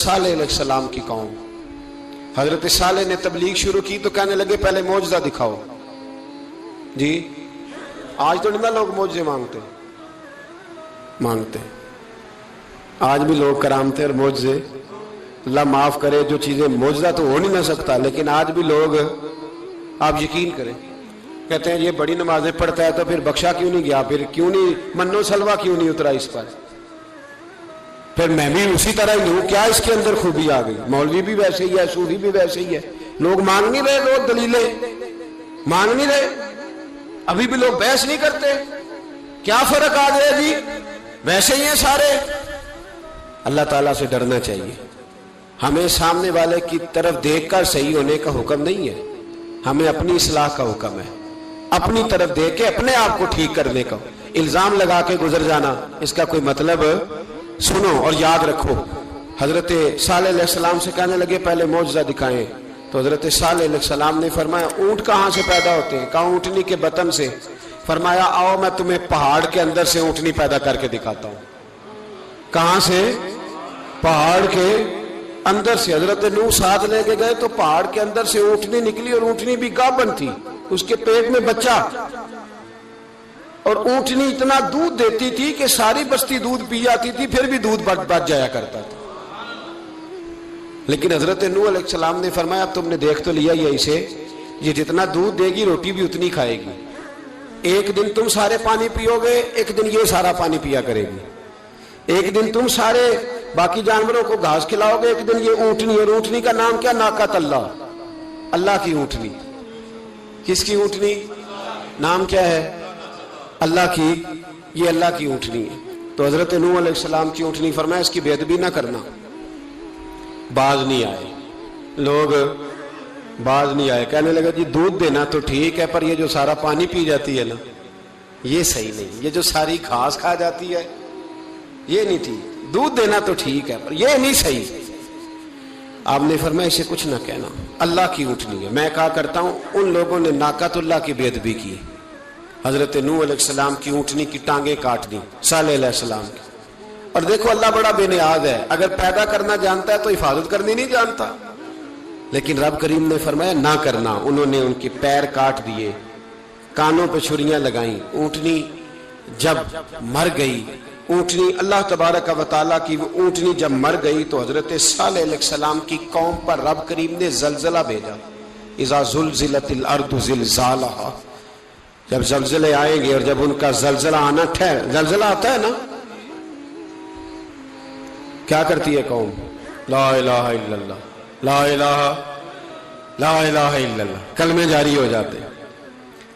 सालेह अलैहिस्सलाम की कौम, हजरत सालेह ने तबलीग शुरू की तो कहने लगे पहले मौजज़ा दिखाओ जी। आज तो नहीं ना लोग मौजज़े मांगते, आज भी लोग करामते और मौजज़े, अल्लाह माफ करे, जो चीजें मौजज़ा तो हो नहीं ना सकता, लेकिन आज भी लोग, आप यकीन करें, कहते हैं ये बड़ी नमाजें पढ़ता है तो फिर बख्शा क्यों नहीं गया, फिर क्यों नहीं मन्नो सलवा क्यों नहीं उतरा इस पर, फिर मैं भी उसी तरह ही हूं, क्या इसके अंदर खूबी आ गई। मौलवी भी वैसे ही है, सूफी भी वैसे ही है, लोग मांग नहीं रहे, लोग दलीलें मांग नहीं रहे, अभी भी लोग बहस नहीं करते, क्या फर्क आ गया जी, वैसे ही है सारे। अल्लाह ताला से डरना चाहिए। हमें सामने वाले की तरफ देखकर सही होने का हुक्म नहीं है, हमें अपनी इस्लाह का हुक्म है, अपनी तरफ देख के अपने आप को ठीक करने का। इल्जाम लगा के गुजर जाना, इसका कोई मतलब, सुनो और याद रखो। हजरत सालेह अलैहिस्सलाम से कहने लगे पहले मौजज़ा दिखाएं, तो हजरत सालेह अलैहिस्सलाम ने फरमाया ऊंट कहां से पैदा होते हैं, कहा ऊंटनी के बतन से। फरमाया आओ मैं तुम्हें पहाड़ के अंदर से ऊंटनी पैदा करके दिखाता हूं। कहां से? पहाड़ के अंदर से। हजरत नूह साथ लेके गए तो पहाड़ के अंदर से ऊंटनी निकली, और ऊंटनी भी गाभन थी, उसके पेट में बच्चा, और ऊंटनी इतना दूध देती थी कि सारी बस्ती दूध पी जाती थी, फिर भी दूध बच जाया करता था। लेकिन हजरत नूह अलैहिस्सलाम ने फरमाया अब तुमने देख तो लिया ये इसे, ये जितना दूध देगी रोटी भी उतनी खाएगी, एक दिन तुम सारे पानी पियोगे, एक दिन ये सारा पानी पिया करेगी, एक दिन तुम सारे बाकी जानवरों को घास खिलाओगे, एक दिन ये ऊंटनी, और ऊंटनी का नाम क्या? नाकत अल्लाह, अल्लाह की ऊंटनी। किसकी ऊंटनी? नाम क्या है? अल्लाह की, ये अल्लाह की ऊंटनी है। तो हजरत नूह अलैहिस्सलाम की ऊंटनी फरमाया इसकी बेअदबी ना करना। बाज नहीं आए लोग, बाज नहीं आए, कहने लगे जी दूध देना तो ठीक है, पर ये जो सारा पानी पी जाती है ना, ये सही नहीं, ये जो सारी घास खा जाती है ये नहीं ठीक, दूध देना तो ठीक है पर ये नहीं सही। आपने फरमाया इसे कुछ ना कहना, अल्लाह की ऊंटनी है। मैं कहा करता हूं उन लोगों ने नाकतुल्लाह की बेअदबी की, हजरत नूह अलैहिस्सलाम की ऊंटनी की टांगे काट दी सालेह अलैहिस्सलाम की। और देखो अल्लाह बड़ा बेनियाज है, अगर पैदा करना जानता है तो हिफाजत करनी नहीं जानता। लेकिन रब करीम ने फरमाया ना करना, उन्होंने उनके पैर काट दिए, कानों पे छुरियां लगाई। ऊंटनी जब मर गई, ऊंटनी अल्लाह तबारक व तआला की ऊंटनी जब मर गई तो हजरत सालेह अलैहिस्सलाम की कौम पर रब करीम ने जलजला भेजा। इज़ा ज़ुलज़िलतिल अर्दु ज़िलज़ालहा, जब जलजले आएंगे और जब उनका जलजला आना जलजला आता है ना, क्या करती है कौम? ला इलाहा इल्लल्लाह, ला इलाहा इल्लल्लाह, कलमे जारी हो जाते।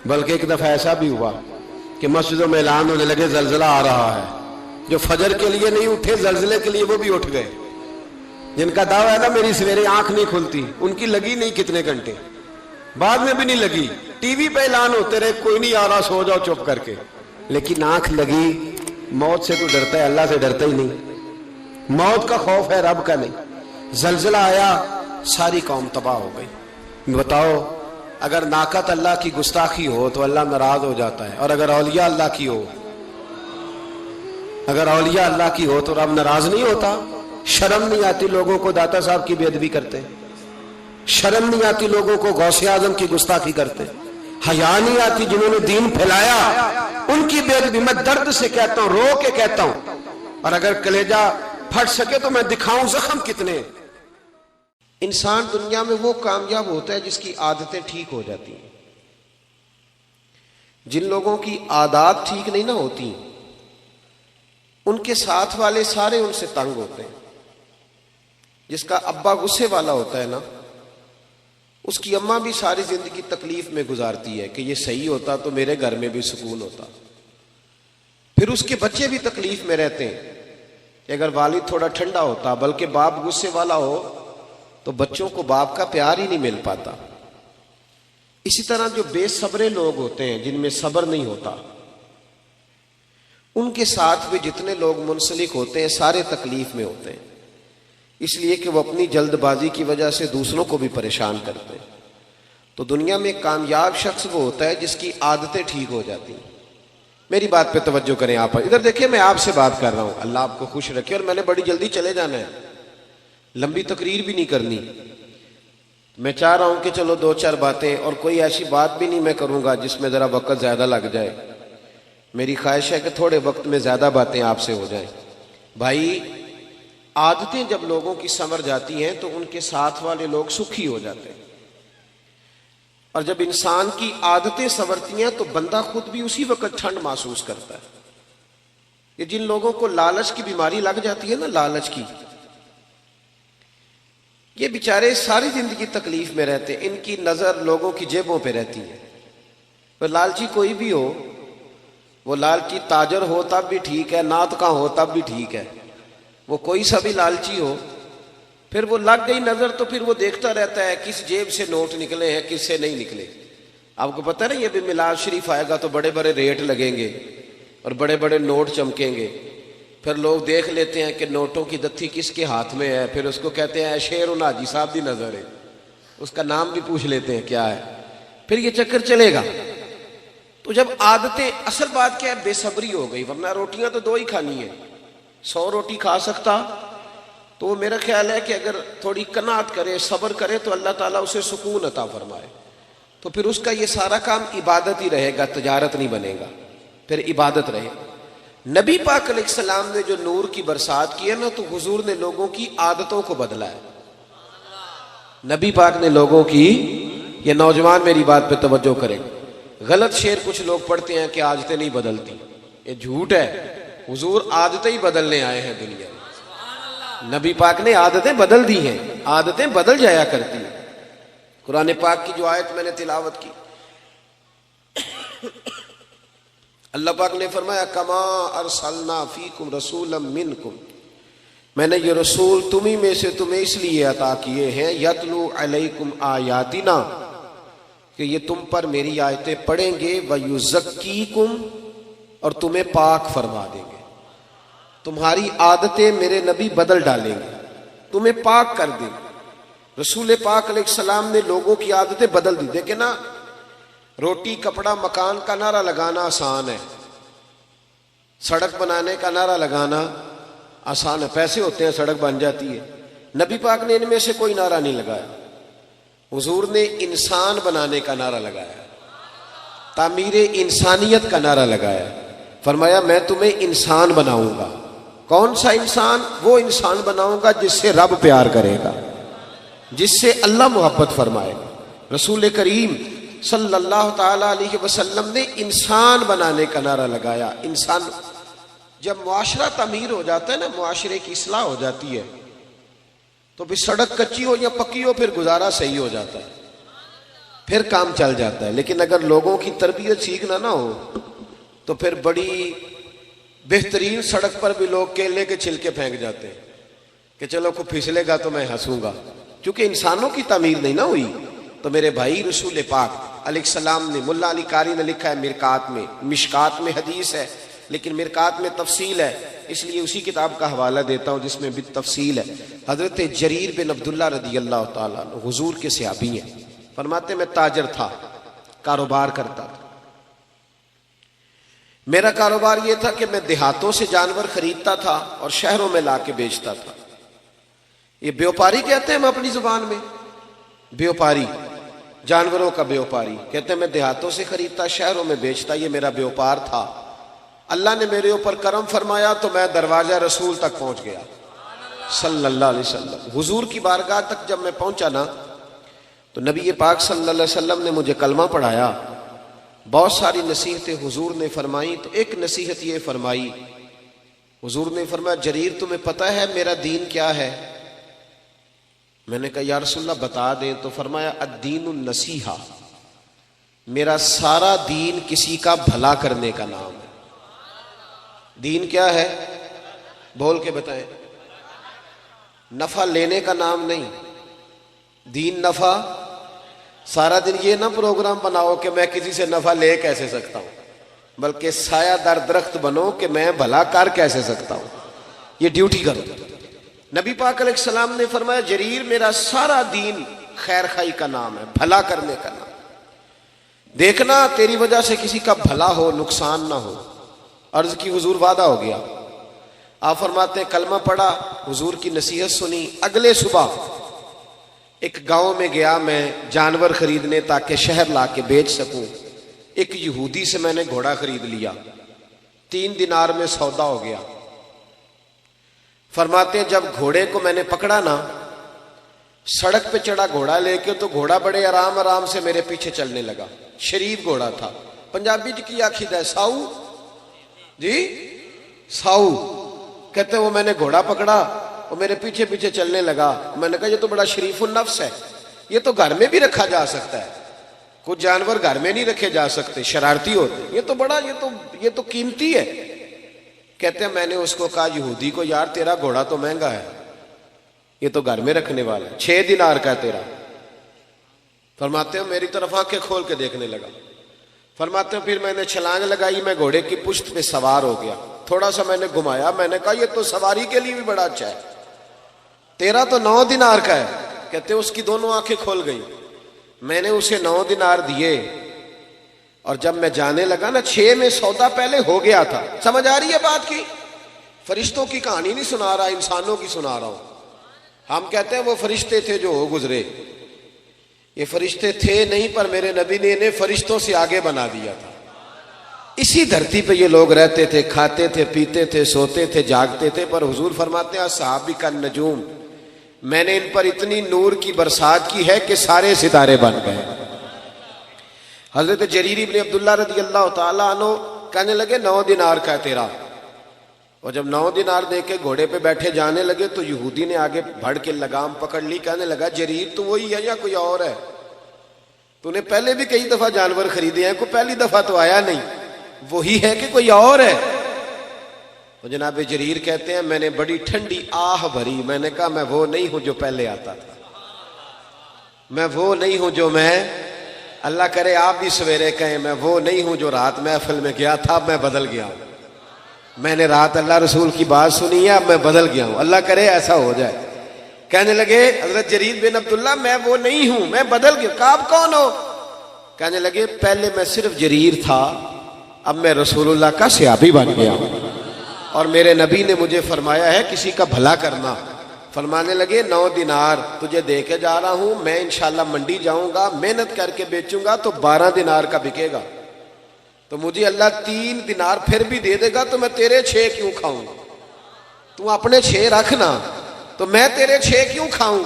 बल्कि एक दफा ऐसा भी हुआ कि मस्जिदों में ऐलान होने लगे जलजला आ रहा है, जो फजर के लिए नहीं उठे जलजले के लिए वो भी उठ गए। जिनका दावा है ना मेरी सवेरे आंख नहीं खुलती, उनकी लगी नहीं कितने घंटे, बाद में भी नहीं लगी, टीवी पे ऐलान होते रहे कोई नहीं आ रहा सो जाओ चुप करके, लेकिन आंख लगी। मौत से तो डरता है, अल्लाह से डरता ही नहीं, मौत का खौफ है रब का नहीं। जलजला आया, सारी कौम तबाह हो गई। बताओ अगर नाकत अल्लाह की गुस्ताखी हो तो अल्लाह नाराज हो जाता है, और अगर औलिया अल्लाह की हो, अगर औलिया अल्लाह की हो तो रब नाराज नहीं होता। शर्म नहीं आती लोगों को दाता साहब की बेअदबी करते, शर्म नहीं आती लोगों को गौसे आजम की गुस्ताखी करते, हया नहीं आती जिन्होंने दीन फैलाया उनकी बेअदबी। मैं दर्द से कहता हूं, रो के कहता हूं, और अगर कलेजा फट सके तो मैं दिखाऊं जख्म कितने। इंसान दुनिया में वो कामयाब होता है जिसकी आदतें ठीक हो जाती हैं। जिन लोगों की आदत ठीक नहीं ना होती, उनके साथ वाले सारे उनसे तंग होते हैं। जिसका अब्बा गुस्से वाला होता है ना, उसकी अम्मा भी सारी जिंदगी तकलीफ में गुजारती है कि ये सही होता तो मेरे घर में भी सुकून होता। फिर उसके बच्चे भी तकलीफ में रहते हैं। अगर वालिद थोड़ा ठंडा होता, बल्कि बाप गुस्से वाला हो, तो बच्चों को बाप का प्यार ही नहीं मिल पाता। इसी तरह जो बेसब्रे लोग होते हैं, जिनमें सब्र नहीं होता, उनके साथ भी जितने लोग मुंसलिक होते हैं सारे तकलीफ में होते हैं, इसलिए कि वो अपनी जल्दबाजी की वजह से दूसरों को भी परेशान करते हैं। तो दुनिया में कामयाब शख्स वो होता है जिसकी आदतें ठीक हो जाती हैं। मेरी बात पे तवज्जो करें, आप इधर देखिए, मैं आपसे बात कर रहा हूं, अल्लाह आपको खुश रखे। और मैंने बड़ी जल्दी चले जाना है, लंबी तकरीर भी नहीं करनी। मैं चाह रहा हूं कि चलो दो चार बातें, और कोई ऐसी बात भी नहीं मैं करूंगा जिसमें ज़रा वक्त ज़्यादा लग जाए। मेरी ख्वाहिश है कि थोड़े वक्त में ज़्यादा बातें आपसे हो जाएं। भाई, आदतें जब लोगों की संवर जाती हैं तो उनके साथ वाले लोग सुखी हो जाते हैं, और जब इंसान की आदतें संवरती हैं तो बंदा खुद भी उसी वक्त ठंड महसूस करता है। ये जिन लोगों को लालच की बीमारी लग जाती है ना, लालच की, ये बेचारे सारी जिंदगी तकलीफ में रहते हैं। इनकी नजर लोगों की जेबों पे रहती है। तो लालची कोई भी हो, वो लालची ताजर हो तब भी ठीक है, नात का हो तब भी ठीक है, वो कोई सा भी लालची हो, फिर वो लग गई नजर तो फिर वो देखता रहता है किस जेब से नोट निकले हैं, किस से नहीं निकले। आपको पता है ना, ये भी मिलाद शरीफ आएगा तो बड़े बड़े रेट लगेंगे और बड़े बड़े नोट चमकेंगे। फिर लोग देख लेते हैं कि नोटों की दत्थी किसके हाथ में है, फिर उसको कहते हैं शेर नाजी साहब की नजर है, उसका नाम भी पूछ लेते हैं क्या है, फिर ये चक्कर चलेगा। तो जब आदतें, असल बात क्या है, बेसब्री हो गई, वरना रोटियां तो दो ही खानी है। 100 रोटी खा सकता, तो मेरा ख्याल है कि अगर थोड़ी कनात करे, सब्र करे, तो अल्लाह ताला उसे सुकून अता फरमाए। तो फिर उसका ये सारा काम इबादत ही रहेगा, तजारत नहीं बनेगा, फिर इबादत रहेगा। नबी पाक अलैहिस्सलाम ने जो नूर की बरसात की है ना, तो हुजूर ने लोगों की आदतों को बदला है। नबी पाक ने लोगों की, ये नौजवान मेरी बात पे तवज्जो करें, गलत शेर कुछ लोग पढ़ते हैं कि आदतें नहीं बदलती, ये झूठ है। हुजूर आदतें ही बदलने आए हैं दुनिया में। नबी पाक ने आदतें बदल दी हैं, आदतें बदल जाया करती हैं। कुरान पाक की जो आयत मैंने तिलावत की, अल्लाह पाक ने फरमाया कमा अरसलना फीकुम रसूलम मिनकुम, मैंने ये रसूल तुम्ही में से तुम्हें इसलिए अता किए हैं, यतलू अलैकुम आयातिना, कि ये तुम पर मेरी आयतें पढ़ेंगे, व युज़क्कीकुम, और तुम्हें पाक फरमा देंगे। तुम्हारी आदतें मेरे नबी बदल डालेंगे, तुम्हें पाक कर देंगे। रसूल पाक अलैहिस्सलाम ने लोगों की आदतें बदल दी। देखे ना, रोटी कपड़ा मकान का नारा लगाना आसान है, सड़क बनाने का नारा लगाना आसान है, पैसे होते हैं सड़क बन जाती है। नबी पाक ने इनमें से कोई नारा नहीं लगाया। हुजूर ने इंसान बनाने का नारा लगाया, तामीर इंसानियत का नारा लगाया। फरमाया मैं तुम्हें इंसान बनाऊंगा। कौन सा इंसान? वो इंसान बनाऊंगा जिससे रब प्यार करेगा, जिससे अल्लाह मोहब्बत फरमाएगा। रसूल करीम सल्लल्लाहु ताला अलैहि वसल्लम ने इंसान बनाने का नारा लगाया। इंसान, जब मुआशरा तमीर हो जाता है ना, मुआशरे की इस्लाह हो जाती है, तो फिर सड़क कच्ची हो या पक्की हो, फिर गुजारा सही हो जाता है, फिर काम चल जाता है। लेकिन अगर लोगों की तरबियत सीखना ना हो, तो फिर बड़ी बेहतरीन सड़क पर भी लोग केले के छिलके फेंक जाते हैं कि चलो कोई फिसलेगा तो मैं हंसूंगा, क्योंकि इंसानों की तामीर नहीं ना हुई। तो मेरे भाई, रसूल पाक अलैहिस्सलाम ने, मुल्ला अली कारी ने लिखा है मिरकात में, मिशकात में हदीस है लेकिन मिरकात में तफसील है, इसलिए उसी किताब का हवाला देता हूं जिसमें भी तफसील है। हजरत जरीर बिन अब्दुल्ला रदी अल्लाह ताला अन्हु हुजूर के सहाबी हैं। फरमाते मैं ताजर था, कारोबार करता था। मेरा कारोबार यह था कि मैं देहातों से जानवर खरीदता था और शहरों में लाके बेचता था। ये व्यापारी कहते हैं हम अपनी जुबान में, व्यापारी, जानवरों का व्यापारी। कहते हैं मैं देहातों से खरीदता, शहरों में बेचता, ये मेरा व्यापार था। अल्लाह ने मेरे ऊपर करम फरमाया तो मैं दरवाजा रसूल तक पहुंच गया सल्लल्लाहु अलैहि वसल्लम। हुजूर की बारगाह तक जब मैं पहुंचा ना, तो नबी पाक सल्लल्लाहु अलैहि वसल्लम ने मुझे कलमा पढ़ाया। बहुत सारी नसीहतें हुजूर ने फरमाई, तो एक नसीहत ये फरमाई, हुजूर ने फरमाया जरीर तुम्हें पता है मेरा दीन क्या है? मैंने कहा या रसूलल्लाह बता दें। तो फरमाया अद्दीनुन नसीहा, मेरा सारा दीन किसी का भला करने का नाम है। दीन क्या है? बोल के बताएं। नफा लेने का नाम नहीं, दीन नफा। सारा दिन ये ना प्रोग्राम बनाओ कि मैं किसी से नफा ले कैसे सकता हूं, बल्कि सायादार दरख्त बनो कि मैं भला कर कैसे सकता हूं, ये ड्यूटी करो। नबी पाक अलैहिस्सलाम ने फरमाया जरीर मेरा सारा दीन खैर खाई का नाम है, भला करने का नाम। देखना तेरी वजह से किसी का भला हो, नुकसान ना हो। अर्ज की हुजूर वादा हो गया। आप फरमाते हैं कलमा पढ़ा, हुजूर की नसीहत सुनी, अगले सुबह एक गांव में गया मैं जानवर खरीदने ताकि शहर ला के बेच सकूं। एक यहूदी से मैंने घोड़ा खरीद लिया, 3 दिनार में सौदा हो गया। फरमाते हैं जब घोड़े को मैंने पकड़ा ना, सड़क पे चढ़ा घोड़ा लेके, तो घोड़ा बड़े आराम आराम से मेरे पीछे चलने लगा। शरीफ घोड़ा था। पंजाबी जी की आखिद है साऊ जी, साऊ कहते वो मैंने घोड़ा पकड़ा और मेरे पीछे पीछे चलने लगा। मैंने कहा ये तो बड़ा शरीफुल नफ्स है, ये तो घर में भी रखा जा सकता है। कुछ जानवर घर में नहीं रखे जा सकते, शरारती होते, ये तो बड़ा ये तो कीमती है। कहते हैं मैंने उसको कहा यहूदी को, यार तेरा घोड़ा तो महंगा है, ये तो घर में रखने वाला है, 6 दिनार का है तेरा। फरमाते हैं मेरी तरफ आंखें खोल के देखने लगा। फरमाते हैं फिर मैंने छलांग लगाई, मैं घोड़े की पुश्त पे सवार हो गया। थोड़ा सा मैंने घुमाया, मैंने कहा ये तो सवारी के लिए भी बड़ा अच्छा है, तेरा तो 9 दिनार का है। कहते उसकी दोनों आंखें खोल गई। मैंने उसे 9 दिनार दिए और जब मैं जाने लगा ना, 6 में सौदा पहले हो गया था। समझ आ रही है बात की? फरिश्तों की कहानी नहीं सुना रहा, इंसानों की सुना रहा हूं। हम कहते हैं वो फरिश्ते थे जो हो गुजरे, ये फरिश्ते थे नहीं, पर मेरे नबी ने इन्हें फरिश्तों से आगे बना दिया था। इसी धरती पे ये लोग रहते थे, खाते थे, पीते थे, सोते थे, जागते थे। पर हुजूर फरमाते हैं सहाबी का नजूम, मैंने इन पर इतनी नूर की बरसात की है कि सारे सितारे बन गए। हजरत जरीर इब्न अब्दुल्ला रज़ी अल्लाह ताला अन्हु कहने लगे 9 दिनार का है तेरा। और जब 9 दिनार दे के घोड़े पे बैठे जाने लगे तो यहूदी ने आगे बढ़ के लगाम पकड़ ली। कहने लगा जरीर तू वही है या कोई और है? तूने पहले भी कई दफा जानवर खरीदे हैं, कोई पहली दफा तो आया नहीं, वही है कि कोई और है? तो जनाब जरीर कहते हैं मैंने बड़ी ठंडी आह भरी। मैंने कहा मैं वो नहीं हूं जो पहले आता था, मैं वो नहीं हूं जो मैं, अल्लाह करे आप भी सवेरे कहें मैं वो नहीं हूं जो रात महफिल में गया था, मैं बदल गया हूं। मैंने रात अल्लाह रसूल की बात सुनी है, अब मैं बदल गया हूं, अल्लाह करे ऐसा हो जाए। कहने लगे हजरत जरीर बिन अब्दुल्ला मैं वो नहीं हूं, मैं बदल गया। कहा आप कौन हो? कहने लगे पहले मैं सिर्फ जरीर था, अब मैं रसूलुल्लाह का सहाबी बन गया हूं और मेरे नबी ने मुझे फरमाया है किसी का भला करना। फरमाने लगे 9 दिनार तुझे दे के जा रहा हूं, मैं इंशाल्लाह मंडी जाऊंगा, मेहनत करके बेचूंगा तो 12 दिनार का बिकेगा। तो मुझे अल्लाह 3 दिनार फिर भी दे देगा तो मैं तेरे 6 क्यों खाऊं? तू अपने 6 रखना, तो मैं तेरे 6 क्यों खाऊं?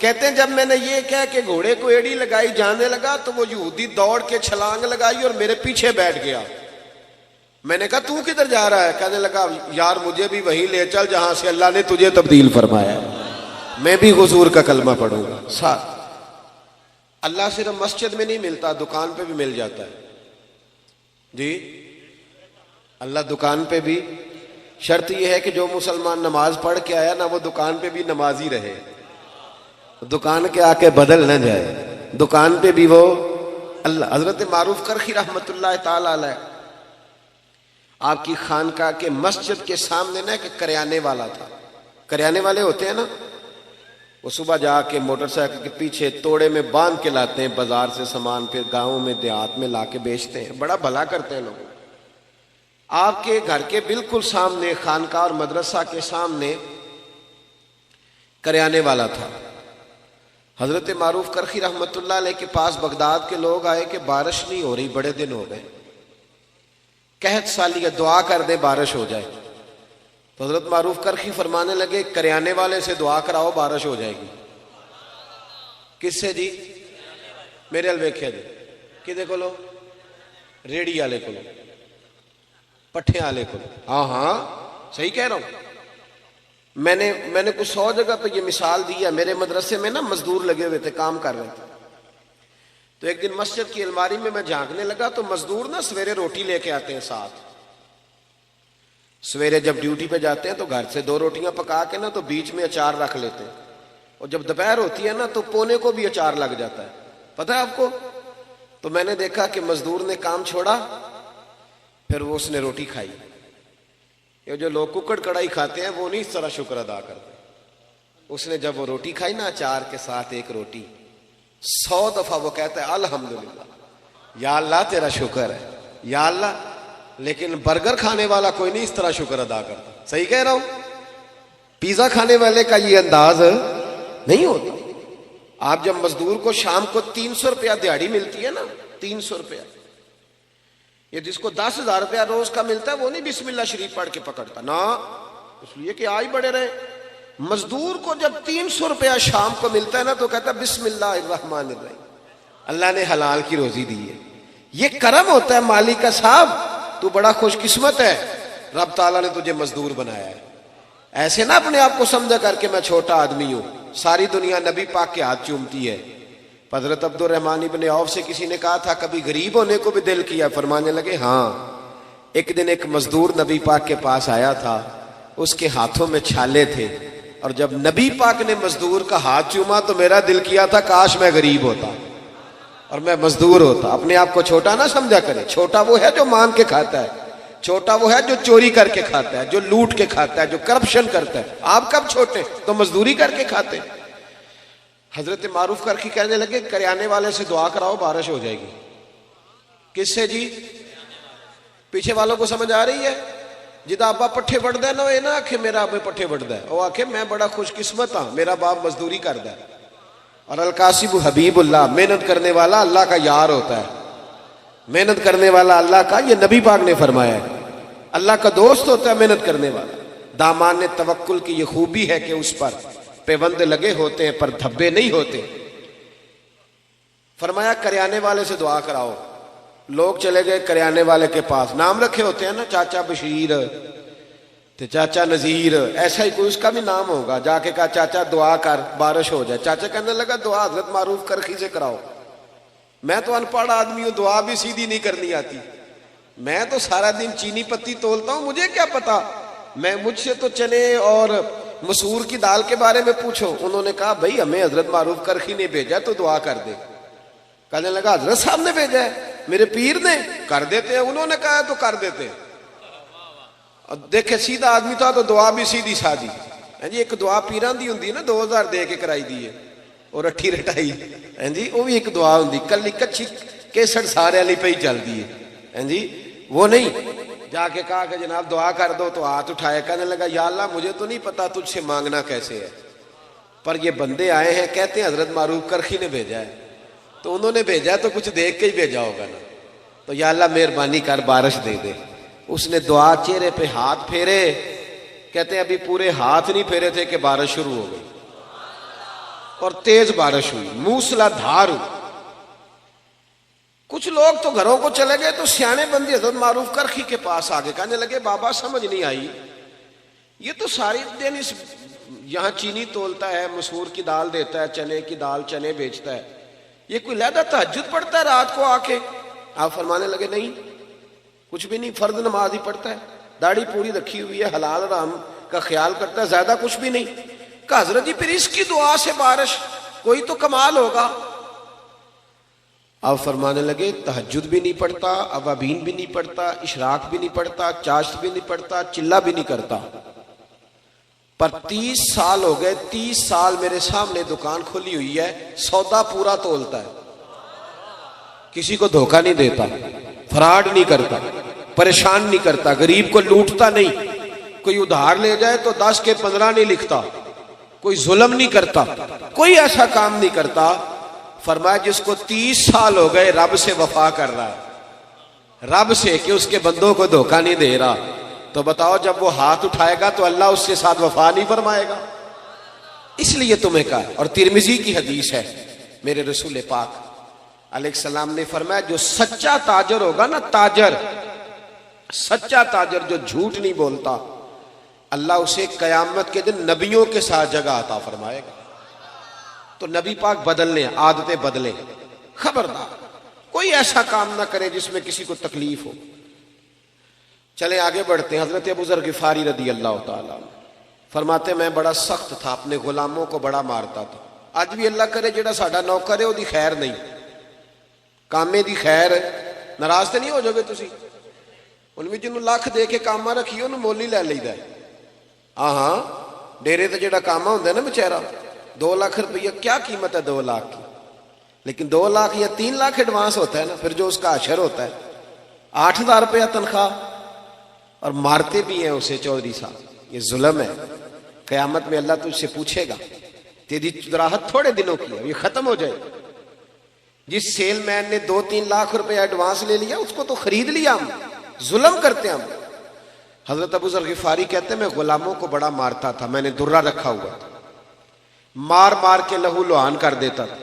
कहते हैं जब मैंने ये कह के घोड़े को एड़ी लगाई जाने लगा तो वो यहूदी दौड़ के छलांग लगाई और मेरे पीछे बैठ गया। मैंने कहा तू किधर जा रहा है? कहने लगा यार मुझे भी वहीं ले चल जहां से अल्लाह ने तुझे तब्दील फरमाया, मैं भी हुजूर का कलमा पढ़ूंगा। साथ अल्लाह सिर्फ मस्जिद में नहीं मिलता, दुकान पे भी मिल जाता है जी। अल्लाह दुकान पे भी, शर्त यह है कि जो मुसलमान नमाज पढ़ के आया ना वो दुकान पे भी नमाजी रहे, दुकान के आके बदल न जाए, दुकान पे भी वो अल्लाह। हजरत मारूफ करखी रहमतुल्लाह ताला अलैह आपकी खानका के मस्जिद के सामने ना एक करियाने वाला था। करियाने वाले होते हैं ना, वो सुबह जाके मोटरसाइकिल के पीछे तोड़े में बांध के लाते हैं बाजार से सामान, फिर गांवों में देहात में लाके बेचते हैं, बड़ा भला करते हैं लोग। आपके घर के बिल्कुल सामने खानका और मदरसा के सामने करियाने वाला था। हजरत मारूफ करखी रहमतुल्लाह अलैह के पास बगदाद के लोग आए कि बारिश नहीं हो रही, बड़े दिन हो गए, कहत साली दुआ कर दे बारिश हो जाए। तो हजरत मारूफ करखी फरमाने लगे करियाने वाले से दुआ कराओ बारिश हो जाएगी। किससे जी? मेरे अल वेख्या जी कि को लो रेड़ी वाले को, पट्ठे वाले को। हाँ हाँ सही कह रहा हूं। मैंने कुछ 100 जगह पे ये मिसाल दी है। मेरे मदरसे में ना मजदूर लगे हुए थे, काम कर रहे थे। तो एक दिन मस्जिद की अलमारी में मैं झांकने लगा तो मजदूर ना सवेरे रोटी लेके आते हैं साथ। सवेरे जब ड्यूटी पे जाते हैं तो घर से 2 रोटियां पका के ना तो बीच में अचार रख लेते हैं, और जब दोपहर होती है ना तो पोने को भी अचार लग जाता है, पता है आपको। तो मैंने देखा कि मजदूर ने काम छोड़ा, फिर वो उसने रोटी खाई। ये जो लोग कुकड़ कड़ाई खाते हैं वो नहीं इस तरह शुक्र अदा करते। उसने जब वो रोटी खाई ना अचार के साथ एक रोटी, 100 दफा वो कहता है अल्हम्दुलिल्लाह, या अल्लाह तेरा शुक्र है, या अल्लाह। लेकिन बर्गर खाने वाला कोई नहीं इस तरह शुक्र अदा करता। सही कह रहा हूं? पिज्जा खाने वाले का ये अंदाज नहीं होता। आप जब मजदूर को शाम को 300 रुपया दिहाड़ी मिलती है ना, 300 रुपया, ये जिसको 10,000 रुपया रोज का मिलता है वो नहीं बिस्मिल्लाह शरीफ पढ़ के पकड़ता ना, इसलिए कि आज बड़े रहे। मजदूर को जब 300 रुपया शाम को मिलता है ना तो कहता है बिस्मिल्लाहिर्रहमानिर्रहीम, अल्लाह ने हलाल की रोजी दी है। ये करम होता है मालिक का, साहब तू बड़ा खुशकिस्मत है, रब ताला ने तुझे मजदूर बनाया है। ऐसे ना अपने आप को समझा करके मैं छोटा आदमी हूं, सारी दुनिया नबी पाक के हाथ चूमती है। हजरत अब्दुर्रहमान इब्न औफ से किसी ने कहा था कभी गरीब होने को भी दिल किया? फरमाने लगे हाँ। एक दिन एक मजदूर नबी पाक के पास आया था, उसके हाथों में छाले थे, और जब नबी पाक ने मजदूर का हाथ चूमा तो मेरा दिल किया था काश मैं गरीब होता और मैं मजदूर होता। अपने आप को छोटा ना समझा करे। छोटा वो है जो मांग के खाता है, छोटा वो है जो चोरी करके खाता है, जो लूट के खाता है, जो करप्शन करता है। आप कब छोटे? तो मजदूरी करके खाते। हजरत मारूफ करके कहने लगे करियाने वाले से दुआ कराओ बारिश हो जाएगी। किससे जी? पीछे वालों को समझ आ रही है? जिदा आपा पट्ठे बढ़दा है ना, ये ना आखे मेरा आपे पट्ठे बढ़दा है, वो आखे मैं बड़ा खुशकिस्मत हाँ, मेरा बाप मजदूरी करदा है। और अलकासिब हबीबुल्लाह, मेहनत करने वाला अल्लाह का यार होता है। मेहनत करने वाला अल्लाह का, ये नबी पाक ने फरमाया है, अल्लाह का दोस्त होता है मेहनत करने वाला। दामान तवक्कुल की ये खूबी है कि उस पर पेवंद लगे होते हैं पर धब्बे नहीं होते। फरमाया करियाने वाले से दुआ कराओ। लोग चले गए करियाने वाले के पास, नाम रखे होते हैं ना, चाचा बशीर ते चाचा नजीर, ऐसा ही कोई उसका भी नाम होगा। जाके कहा चाचा दुआ कर बारिश हो जाए। चाचा कहने लगा दुआ हजरत मारूफ करखी से कराओ। मैं तो अनपढ़ आदमी हूं, दुआ भी सीधी नहीं करनी आती। मैं तो सारा दिन चीनी पत्ती तोलता हूं, मुझे क्या पता। मैं मुझसे तो चने और मसूर की दाल के बारे में पूछो। उन्होंने कहा भाई हमें हजरत मारूफ करखी ने भेजा तो दुआ कर दे। कहने लगा हजरत साहब ने भेजा है, मेरे पीर ने? कर देते हैं, उन्होंने कहा है तो कर देते हैं। और देखे सीधा आदमी था तो दुआ भी सीधी सादी है जी। एक दुआ पीरां दी हुंदी है ना, 2000 दे के कराई दी है और अठी रटाई है जी, वो भी एक दुआ हुंदी, कली कच्ची केसर सारे वाली पे ही चलती है जी। वो नहीं, जाके कहा कि जनाब दुआ कर दो तो हाथ उठाया। कहने लगा या अल्लाह मुझे तो नहीं पता तुझसे मांगना कैसे है, पर ये बंदे आए हैं कहते हैं हजरत मारूफ करखी ने भेजा है, तो उन्होंने भेजा तो कुछ देख के ही भेजा होगा ना, तो या अल्लाह मेहरबानी कर बारिश दे दे। उसने दुआ चेहरे पे हाथ फेरे, कहते हैं अभी पूरे हाथ नहीं फेरे थे कि बारिश शुरू हो गई और तेज बारिश हुई, मूसलाधार हुई। कुछ लोग तो घरों को चले गए तो सियाने बंदी हजरत मारूफ करखी के पास आ गए। कहने लगे बाबा समझ नहीं आई, ये तो सारी दिन इस यहाँ चीनी तोलता है, मसूर की दाल देता है, चने की दाल चने बेचता है, ये कोई लहदा तहज्जुद पढ़ता है रात को आके? आप फरमाने लगे नहीं कुछ भी नहीं, फर्ज नमाज ही पढ़ता है, दाढ़ी पूरी रखी हुई है, हलाल हराम का ख्याल करता है, ज्यादा कुछ भी नहीं। कहा हजरत जी फिर इसकी दुआ से बारिश, कोई तो कमाल होगा। आप फरमाने लगे तहज्जुद भी नहीं पढ़ता, अवाबीन भी नहीं पढ़ता, इशराक भी नहीं पढ़ता, चाश्त भी नहीं पढ़ता, चिल्ला भी नहीं करता, पर 30 साल हो गए, 30 साल मेरे सामने दुकान खुली हुई है, सौदा पूरा तोलता है, किसी को धोखा नहीं देता, फ्रॉड नहीं करता, परेशान नहीं करता, गरीब को लूटता नहीं, कोई उधार ले जाए तो 10 के 15 नहीं लिखता, कोई जुल्म नहीं करता, कोई ऐसा काम नहीं करता। फरमाया जिसको 30 साल हो गए रब से वफा कर रहा है, रब से कि उसके बंदों को धोखा नहीं दे रहा, तो बताओ जब वो हाथ उठाएगा तो अल्लाह उसके साथ वफा नहीं फरमाएगा? इसलिए तुम्हें कहा। और तिरमिजी की हदीस है, मेरे रसूल पाक अलैहिस्सलाम ने फरमाया जो सच्चा ताजर होगा ना, ताजर, सच्चा ताजर जो झूठ नहीं बोलता, अल्लाह उसे कयामत के दिन नबियों के साथ जगह अता फरमाएगा। तो नबी पाक बदलने, आदतें बदले, खबरदार कोई ऐसा काम ना करे जिसमें किसी को तकलीफ हो। चले आगे बढ़ते हैं। हजरत अबू ज़र गिफारी रदी अल्लाह ताला फरमाते मैं बड़ा सख्त था, अपने गुलामों को बड़ा मारता था। अज भी अल्लाह करे जेड़ा साडा नौकर है ओदी खैर नहीं, कामे दी खैर, नाराज तो नहीं हो जाओगे तुसी? उनमें जिन्होंने लाख दे के कामा रखी उन्होंने मोल ही लै लीदा। हाँ डेरे तो जेड़ा कामा होंदा ना बेचारा, 2 लाख रुपया क्या कीमत है 2 लाख की, लेकिन 2 लाख या 3 लाख एडवांस होता है ना, फिर जो उसका अशर होता है 8,000 रुपया तनख्वाह, और मारते भी हैं उसे चौधरी साहब। ये जुल्म है। क़यामत में अल्लाह तुझसे पूछेगा, तेरी चुदराहट थोड़े दिनों की है, ये खत्म हो जाए। जिस सेलमैन ने 2-3 लाख रुपए एडवांस ले लिया उसको तो खरीद लिया हम, जुल्म करते हम। हजरत अबू ज़र गिफारी कहते हैं मैं गुलामों को बड़ा मारता था, मैंने दुर्रा रखा हुआ था, मार मार के लहू लुहान कर देता था।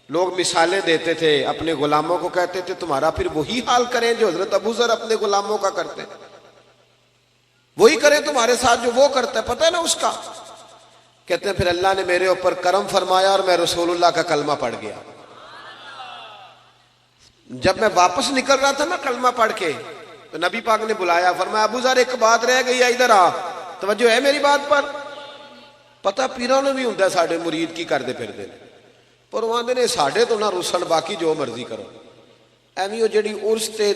लोग मिसालें देते थे, अपने गुलामों को कहते थे तुम्हारा फिर वही हाल करें जो हजरत अबू ज़र अपने गुलामों का करते हैं, वही करें तुम्हारे साथ जो वो करता है, पता है ना उसका। कहते हैं फिर अल्लाह ने मेरे ऊपर करम फरमाया और मैं रसूलुल्लाह का कलमा पढ़ गया। जब मैं वापस निकल रहा था ना कलमा पढ़ के, तो नबी पाक ने बुलाया, फरमाया अबू ज़र एक बात रह गई है, इधर आ, तवज्जो है मेरी बात पर। पता पीरां नूं भी हुंदा साडे मुरीद की करदे फिरदे ने, पर वो आंदे ने साडे तो ना रुसन, बाकी जो मर्जी करो। एवं वो जिहड़ी उर्स ते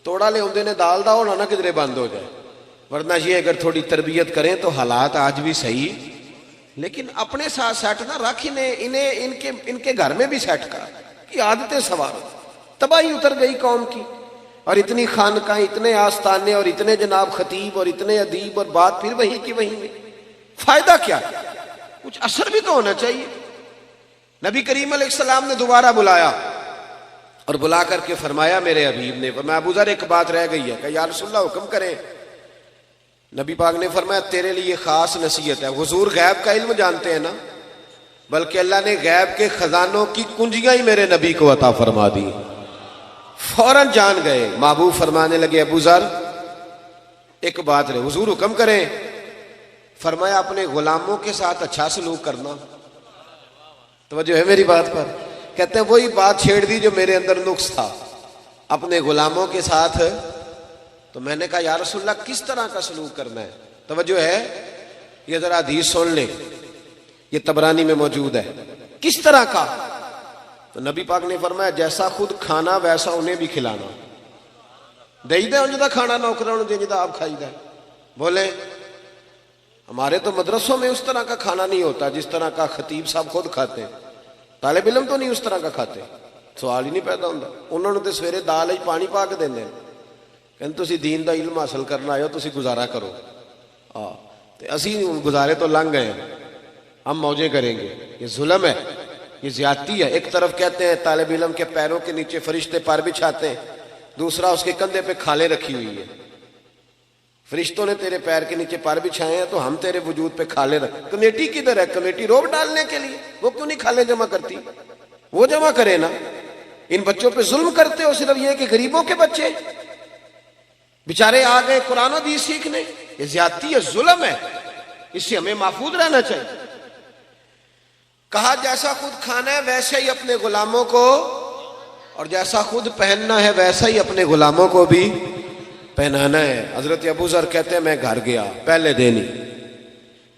तोड़ा लियाउंदे ने दाल दा, होना ना किधरे बंद हो जाए, वरना ये अगर थोड़ी तरबियत करें तो हालात आज भी सही, लेकिन अपने साथ सेट ना रख, इन्हें इनके घर में भी सेट कर कि आदतें सवार। तबाही उतर गई कौम की, और इतनी खानकाएं, इतने आस्थाने और इतने जनाब खतीब और इतने अदीब, और बात फिर वही की वही में। फायदा क्या, कुछ असर भी तो होना चाहिए। नबी करीम अलैहिस्सलाम ने दोबारा बुलाया और बुला करके फरमाया मेरे हबीब ने, मैं अबू ज़र एक बात रह गई है, या रसूलल्लाह हुक्म करें। नबी पाक ने फरमाया तेरे लिए खास नसीहत है। हुजूर गैब का इल्म जानते हैं ना, बल्कि अल्लाह ने गैब के खजानों की कुंजियां ही मेरे नबी को अता फरमा दी। फौरन जान गए। महबूब फरमाने लगे अबू ज़र एक बात रहे, हुजूर हुक्म करें। फरमाया अपने गुलामों के साथ अच्छा सलूक करना। तो जो है मेरी बात पर, कहते हैं वही बात छेड़ दी जो मेरे अंदर नुक्स था, अपने गुलामों के साथ। तो मैंने कहा या रसूलल्लाह किस तरह का सलूक करना है, तवज्जो है, ये जरा हदीस सुन ले, ये तबरानी में मौजूद है, किस तरह का। तो नबी पाक ने फरमाया जैसा खुद खाना वैसा उन्हें भी खिलाना। देईदा उनका खाना नौकरां नूं जिंदा आप खाईदा। बोले हमारे तो मदरसों में उस तरह का खाना नहीं होता जिस तरह का खतीब साहब खुद खाते हैं, तालिब इल्म तो नहीं उस तरह का खाते, सवाल ही नहीं पैदा होता। उन्होंने तो सवेरे दाल ही पानी पा के देने, कहते तुसीं दीन दा इल्म हासिल करना आयो, तुसीं गुजारा करो। हाँ तो असी गुजारे तो लंघ गए, हम मौजें करेंगे। ये जुल्म है, ये ज्यादती है। एक तरफ कहते हैं तालिब इल्म के पैरों के नीचे फरिश्ते पर बिछाते हैं, दूसरा उसके कंधे पे खाले रखी हुई है। फरिश्तों ने तेरे पैर के नीचे पर बिछाए हैं तो हम तेरे वजूद पे खाले रख। कमेटी किधर है? कमेटी रोब डालने के लिए, वो क्यों नहीं खाले जमा करती? वो जमा करे ना। इन बच्चों पे जुल्म करते हो सिर्फ ये कि गरीबों के बच्चे बेचारे आ गए कुरान हदीस सीखने। ये ज्यादती है, जुल्म है, इससे हमें महफूज रहना चाहिए। कहा जैसा खुद खाना है वैसे ही अपने गुलामों को, और जैसा खुद पहनना है वैसा ही अपने गुलामों को भी पहनाना है। हजरत अबू ज़र कहते हैं मैं घर गया, पहले दिन ही,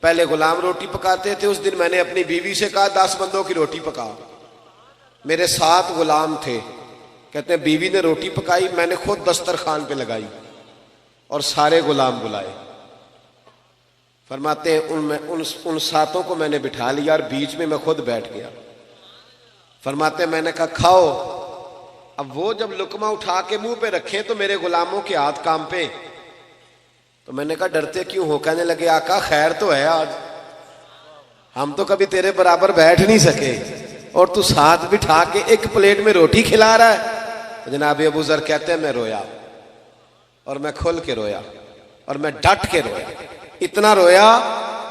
पहले गुलाम रोटी पकाते थे। उस दिन मैंने अपनी बीवी से कहा 10 बंदों की रोटी पका। मेरे 7 गुलाम थे। कहते हैं बीवी ने रोटी पकाई, मैंने खुद दस्तरखान पे लगाई और सारे गुलाम बुलाए। फरमाते हैं उन 7 को मैंने बिठा लिया और बीच में मैं खुद बैठ गया। फरमाते हैं मैंने कहा खाओ। अब वो जब लुकमा उठा के मुंह पे रखे तो मेरे गुलामों के हाथ काम पे। तो मैंने कहा डरते क्यों हो? कहने लगे आका खैर तो है आज, हम तो कभी तेरे बराबर बैठ नहीं सके और तू साथ बिठा के एक प्लेट में रोटी खिला रहा है। तो जनाब अबू ज़र कहते हैं मैं रोया, और मैं खुल के रोया और मैं डट के रोया। इतना रोया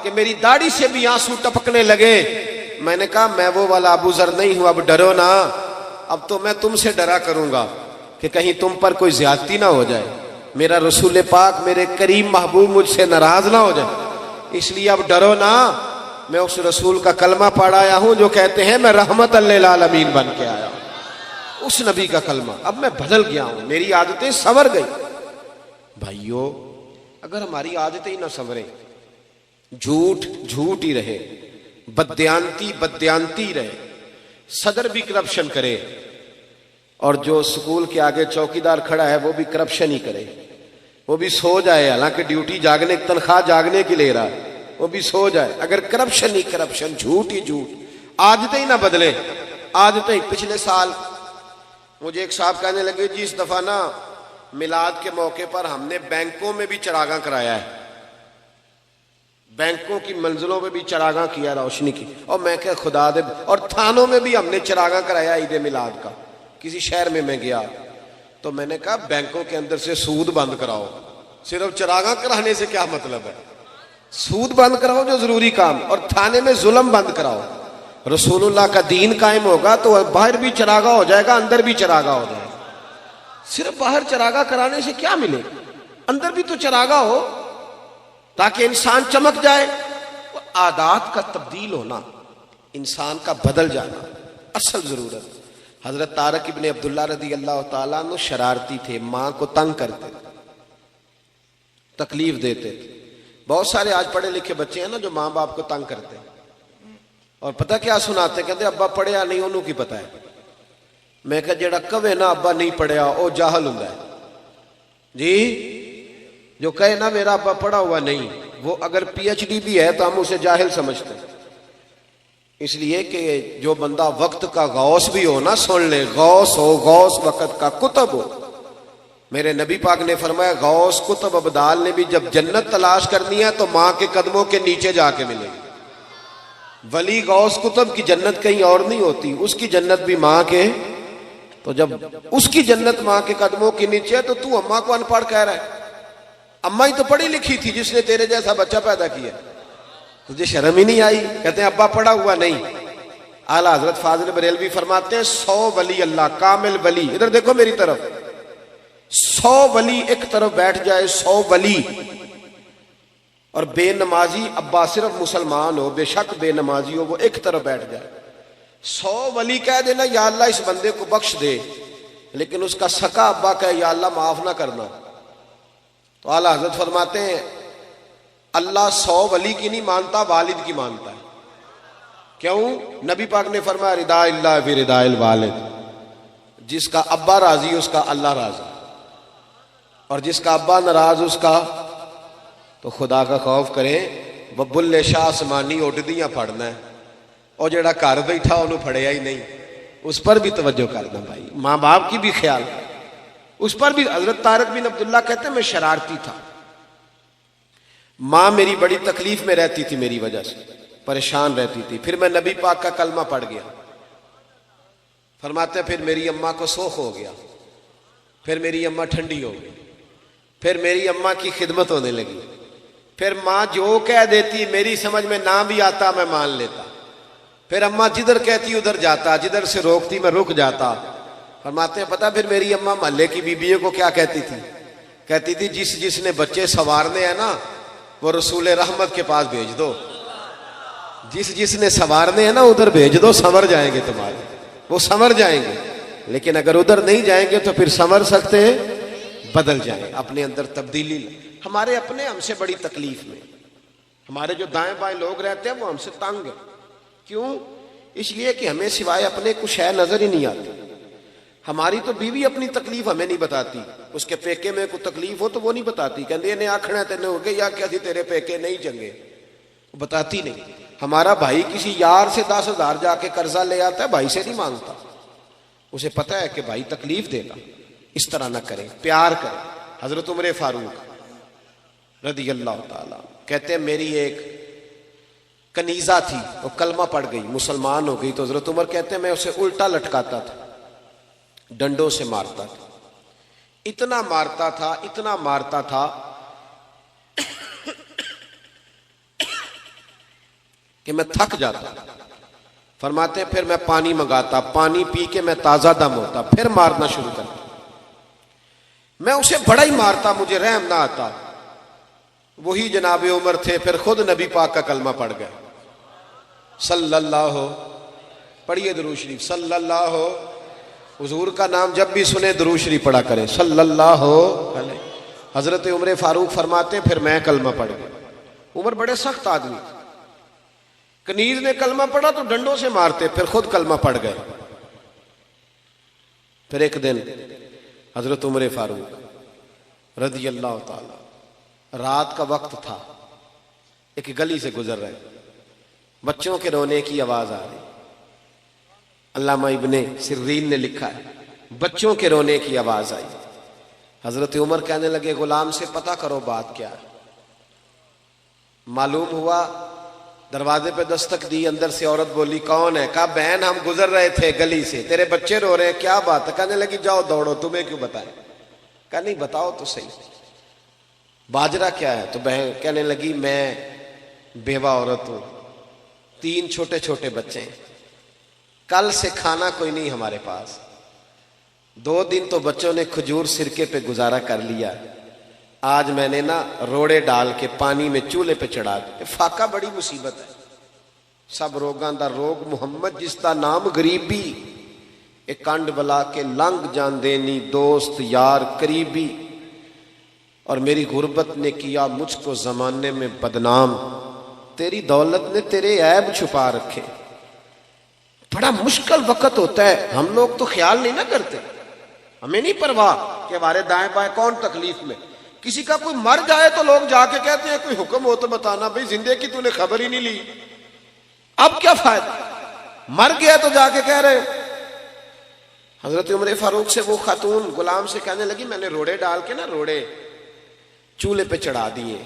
कि मेरी दाढ़ी से भी आंसू टपकने लगे। मैंने कहा मैं वो वाला अबू ज़र नहीं हूं, अब डरो ना। अब तो मैं तुमसे डरा करूंगा कि कहीं तुम पर कोई ज्यादती ना हो जाए, मेरा रसूल पाक मेरे करीम महबूब मुझसे नाराज ना हो जाए, इसलिए अब डरो ना। मैं उस रसूल का कलमा पढ़ आया हूं जो कहते हैं मैं रहमत लिल आलमीन बन के आया, उस नबी का कलमा। अब मैं बदल गया हूं, मेरी आदतें संवर गई। भाइयों अगर हमारी आदतें ही ना संवरे, झूठ झूठ ही रहे, बदयांती बदयांती रहे, सदर भी करप्शन करे और जो स्कूल के आगे चौकीदार खड़ा है वो भी करप्शन ही करे, वो भी सो जाए, हालांकि ड्यूटी जागने तनख्वाह जागने की ले रहा है, वो भी सो जाए। अगर करप्शन ही करप्शन, झूठ ही झूठ, आदतें ही ना बदले, आदतें ही। पिछले साल मुझे एक साहब कहने लगे जी इस दफा ना मिलाद के मौके पर हमने बैंकों में भी चरागा कराया है। बैंकों की मंजिलों में भी चरागा किया, रोशनी की। और मैं क्या खुदा दे, और थानों में भी हमने चरागा कराया ईद मिलाद का। किसी शहर में मैं गया तो मैंने कहा बैंकों के अंदर से सूद बंद कराओ। सिर्फ चरागा कराने से क्या मतलब है? सूद बंद कराओ जो जरूरी काम, और थाने में जुल्म बंद कराओ। रसूलुल्लाह का दीन कायम होगा तो बाहर भी चरागा हो जाएगा, अंदर भी चरागा हो जाएगा। सिर्फ बाहर चरागा कराने से क्या मिलेगा? अंदर भी तो चरागा हो ताकि इंसान चमक जाए। आदात का तब्दील होना, इंसान का बदल जाना असल जरूरत। हजरत तारक इब्ने अब्दुल्ला रदी अल्लाह ताला अन्हु शरारती थे, मां को तंग करते थे, तकलीफ देते थे। बहुत सारे आज पढ़े लिखे बच्चे हैं ना जो मां बाप को तंग करते हैं, और पता क्या सुनाते, कहते अब्बा पढ़िया नहीं, उन्होंने की पता है। मैं कहा जेड़ा कवे ना अब्बा नहीं पढ़िया वो जाहल हुंदा है जी। जो कहे ना मेरा अब्बा पढ़ा हुआ नहीं, वो अगर पीएचडी भी है तो हम उसे जाहिल समझते हैं। इसलिए कि जो बंदा वक्त का गौस भी हो ना, सुन ले, गौस हो, गौस वक्त का कुतब हो। मेरे नबी पाक ने फरमाया गौस कुतब अबदाल ने भी जब जन्नत तलाश करनी है तो मां के कदमों के नीचे जाके मिलेगी। वली गौस कुतब की जन्नत कहीं और नहीं होती, उसकी जन्नत भी मां के। तो जब उसकी जन्नत मां के कदमों के नीचे है तो तू अम्मा को अनपढ़ कह रहा है? अम्मा ही तो पढ़ी लिखी थी जिसने तेरे जैसा बच्चा पैदा किया, तुझे शर्म ही नहीं आई? कहते हैं अब्बा पढ़ा हुआ नहीं। आला हजरत फाजिल बरेलवी फरमाते हैं 100 वली अल्लाह कामिल वली, इधर देखो मेरी तरफ, 100 वली एक तरफ बैठ जाए, 100 वली, और बेनमाजी अब्बा सिर्फ मुसलमान हो, बेशक बेनमाजी हो, वो एक तरफ बैठ जाए। 100 वली कह देना या अल्लाह इस बंदे को बख्श दे, लेकिन उसका सका अब्बा कहे या अल्लाह माफ ना करना। तो आला हजरत फरमाते हैं अल्लाह 100 वली की नहीं मानता, वालिद की मानता है। क्यों? नबी पाक ने फरमाया रिदाइल्लाह फी रिदाइल वालिद, जिसका अब्बा राजी उसका अल्लाह राजी, और जिसका अब्बा नाराज उसका। तो खुदा का खौफ करें, बबुल्ले शाह आसमानी उड़दियां फड़ना है, और जेड़ा घर बैठा उन्होंने फड़िया ही नहीं, उस पर भी तवज्जो करना भाई, माँ बाप की भी ख्याल उस पर भी। हजरत तारक बिन अब्दुल्ला कहते मैं शरारती था, मां मेरी बड़ी तकलीफ में रहती थी, मेरी वजह से परेशान रहती थी। फिर मैं नबी पाक का कलमा पढ़ गया। फरमाते फिर मेरी अम्मा को सोख हो गया, फिर मेरी अम्मा ठंडी हो गई, फिर मेरी अम्मा की खिदमत होने लगी। फिर माँ जो कह देती मेरी समझ में ना भी आता मैं मान लेता। फिर अम्मा जिधर कहती उधर जाता, जिधर से रोकती मैं रुक जाता। फरमाते हैं पता फिर मेरी अम्मा मोहल्ले की बीबियों को क्या कहती थी? कहती थी जिस जिसने बच्चे संवारने हैं ना वो रसूल रहमत के पास भेज दो, जिस जिसने संवारने हैं ना उधर भेज दो, संवर जाएंगे तुम्हारे, वो संवर जाएंगे। लेकिन अगर उधर नहीं जाएंगे तो फिर संवर सकते बदल जाए, अपने अंदर तब्दीली। हमारे अपने हमसे बड़ी तकलीफ में, हमारे जो दाएं बाएं लोग रहते हैं वो हमसे तंग है। क्यों? इसलिए कि हमें सिवाय अपने कुछ है नजर ही नहीं आती। हमारी तो बीवी अपनी तकलीफ हमें नहीं बताती, उसके पेके में कोई तकलीफ हो तो वो नहीं बताती, कहती इन्हें आखना तेने हो गए या क्या थी तेरे पेके नहीं चंगे, वो बताती नहीं। हमारा भाई किसी यार से 10,000 जाके कर्जा ले आता है, भाई से नहीं मांगता, उसे पता है कि भाई तकलीफ देगा, इस तरह ना करें, प्यार करें। हजरत उमर फारूक रदी अल्लाह ताला कहते हैं मेरी एक कनीजा थी, वो कलमा पड़ गई, मुसलमान हो गई। तो हजरत उमर कहते हैं मैं उसे उल्टा लटकाता था, डंडों से मारता था, इतना मारता था, इतना मारता था कि मैं थक जाता। फरमाते फिर मैं पानी मंगाता, पानी पी के मैं ताजा दम होता, फिर मारना शुरू करता। मैं उसे बड़ा ही मारता, मुझे रहम ना आता। वही जनाबे उमर थे, फिर खुद नबी पाक का कलमा पढ़ गए, सल्लल्लाहु, पढ़िए दुरूद शरीफ, सल्लल्लाहु, हुजूर का नाम जब भी सुने दुरूद शरीफ पढ़ा करें, सल्लल्लाहु अलैहि। हजरत उमर फारूक फरमाते फिर मैं कलमा पढ़ गया। उमर बड़े सख्त आदमी, कनीज ने कलमा पढ़ा तो डंडों से मारते, फिर खुद कलमा पढ़ गए। फिर एक दिन हजरत उमर फारूक रज़ी अल्लाह ताला, रात का वक्त था, एक गली से गुजर रहे, बच्चों के रोने की आवाज आ रही। अल्लामा इब्ने सिर्रीन ने लिखा है बच्चों के रोने की आवाज आई। हजरत उमर कहने लगे गुलाम से पता करो बात क्या है। मालूम हुआ, दरवाजे पे दस्तक दी, अंदर से औरत बोली कौन है? कहा बहन हम गुजर रहे थे गली से, तेरे बच्चे रो रहे हैं, क्या बात है? कहने लगी जाओ दौड़ो, तुम्हें क्यों बताए? कहा नहीं बताओ तो सही, बाजरा क्या है? तो बहन कहने लगी मैं बेवा औरत हूं, 3 छोटे छोटे बच्चे हैं, कल से खाना कोई नहीं हमारे पास, 2 दिन तो बच्चों ने खजूर सिरके पे गुजारा कर लिया, आज मैंने ना रोड़े डाल के पानी में चूल्हे पे चढ़ा दिए। फाका बड़ी मुसीबत है, सब रोगां दा रोग मुहम्मद जिसका नाम गरीबी, एक कंड बला के लंघ जांदे नी दोस्त यार करीबी, और मेरी गुर्बत ने किया मुझको जमाने में बदनाम, तेरी दौलत ने तेरे ऐब छुपा रखे। बड़ा मुश्किल वक्त होता है, हम लोग तो ख्याल नहीं ना करते, हमें नहीं परवाह कि हमारे दाएं बाएं कौन तकलीफ में। किसी का कोई मर जाए तो लोग जाके कहते हैं कोई हुक्म हो तो बताना, भाई जिंदे की तूने खबर ही नहीं ली, अब क्या फायदा? मर गया तो जाके कह रहे। हजरत उमर फारूक से वो खातून गुलाम से कहने लगी मैंने रोड़े डाल के ना रोड़े चूल्हे पे चढ़ा दिए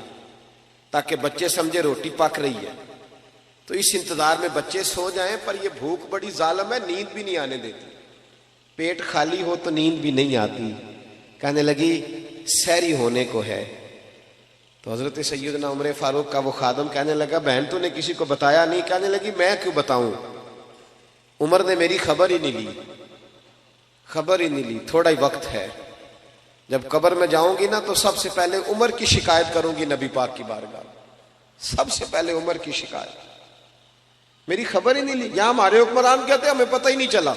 ताकि बच्चे समझे रोटी पक रही है, तो इस इंतजार में बच्चे सो जाएं, पर ये भूख बड़ी जालिम है, नींद भी नहीं आने देती, पेट खाली हो तो नींद भी नहीं आती। कहने लगी सहरी होने को है। तो हजरत सैयदना उमर फारूक का वो खादम कहने लगा बहन तूने किसी को बताया नहीं? कहने लगी मैं क्यों बताऊं, उमर ने मेरी खबर ही नहीं ली, खबर ही नहीं ली, थोड़ा ही वक्त है, जब कब्र में जाऊंगी ना तो सबसे पहले उमर की शिकायत करूंगी नबी पाक की बारगाह, सबसे पहले उमर की शिकायत, मेरी खबर ही नहीं ली। यहां हमारे हुक्मरान कहते हमें पता ही नहीं चला